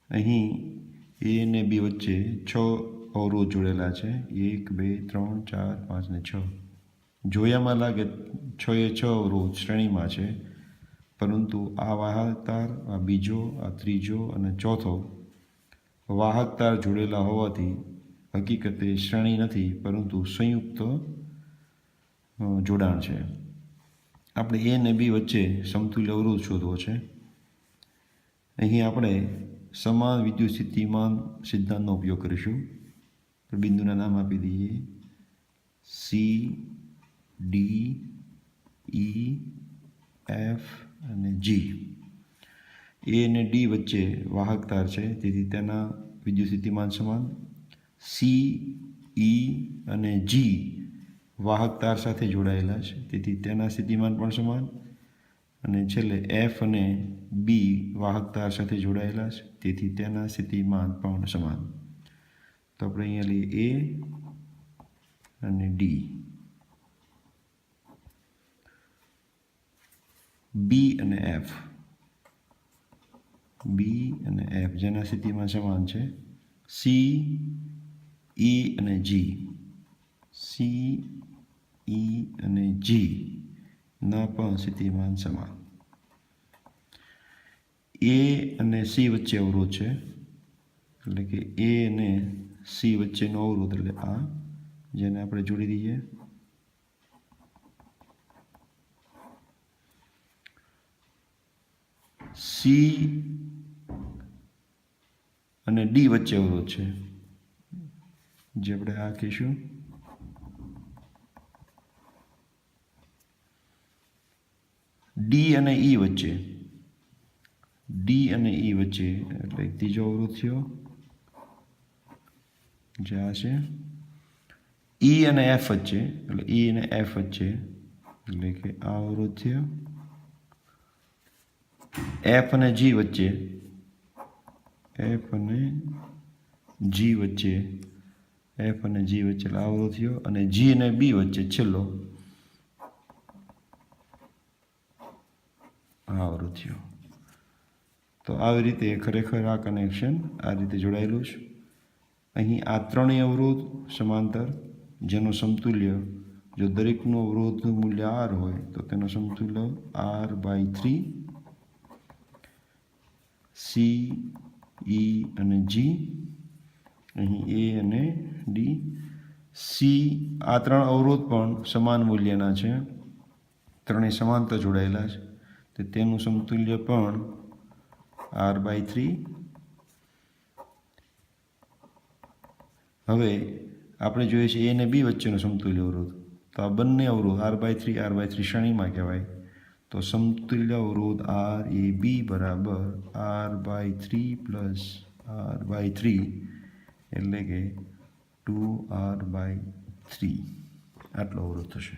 અહીં એ અને બી વચ્ચે 6 અવરોધ જોડેલા છે, 1 2 3 4 5 ને 6. જોયામાં લાગે 6 એ 6 અવરોધ શ્રેણીમાં છે, પરંતુ આ વાહક તાર, આ બીજો, આ ત્રીજો અને ચોથો વાહક તાર જોડેલા હોવાથી હકીકતે શ્રેણી નથી, પરંતુ સંયુક્ત જોડાણ છે. આપણે એ અને બી વચ્ચે સમતુલ્ય અવરોધ શોધવો છે. અહીં આપણે સમાન વિદ્યુત સ્થિતિમાન સિદ્ધાંતનો ઉપયોગ કરીશું. તો બિંદુના નામ આપી દઈએ સી, ડી, ઈ, એફ અને જી. એ અને ડી વચ્ચે વાહક તાર છે, તેથી તેના વિદ્યુત સ્થિતિમાન સમાન. સી, ઈ અને જી વાહક તાર સાથે જોડાયેલા છે, તેથી તેના સ્થિતિમાન પણ સમાન. અને છેલ્લે એફ અને બી વાહક તાર સાથે જોડાયેલા છે, તેથી તેના સ્થિતિમાન પણ સમાન. તો આપણે અહીંયા લઈએ એ અને ડી, બી અને એફ, બી અને એફ જેના સ્થિતિમાન સમાન છે. સી, ઈ અને જી, સી, ઈ અને જી ના પણ સ્થિતિમાન સમાન. એ અને સી વચ્ચે અવરોધ છે, એટલે કે એ અને સી વચ્ચેનો અવરોધ, એટલે આ જેને આપણે જોડી દઈએ. સી અને ડી વચ્ચે અવરોધ છે, જે આપણે આ કહીશું. ડી અને ઈ વચ્ચે, ડી અને ઈ વચ્ચે એટલે ત્રીજો અવરોધ થયો, જે આ છે. ઈ અને એફ વચ્ચે, એટલે ઈ અને એફ વચ્ચે, એટલે કે આ અવરોધ થયો. એફ અને જી વચ્ચે, એફ અને જી વચ્ચે, એફ અને જી વચ્ચે આ અવરોધ થયો. અને જી અને બી વચ્ચે છેલ્લો આ અવરોધ થયો. તો આવી રીતે ખરેખર આ કનેક્શન આ રીતે જોડાયેલું છે. અહીં આ ત્રણેય અવરોધ સમાંતર, જેનું સમતુલ્ય જો દરેકનું અવરોધનું મૂલ્ય R હોય તો તેનો સમતુલ્ય R/3. સી, ઈ અને જી, અહીં એ અને ડી. સી, આ ત્રણ અવરોધ પણ સમાન મૂલ્યના છે, ત્રણેય સમાંતર જોડાયેલા છે, તો તેનું સમતુલ્ય પણ R/3. હવે આપણે જોઈએ છીએ એ અને બી વચ્ચેનો સમતુલ્ય અવરોધ, તો આ બંને અવરોધ R/3 શ્રેણીમાં કહેવાય. તો સમતુલ્ય અવરોધ RAB બરાબર R/3 પ્લસ R/3, એટલે કે 2R/3 આટલો અવરોધ થશે.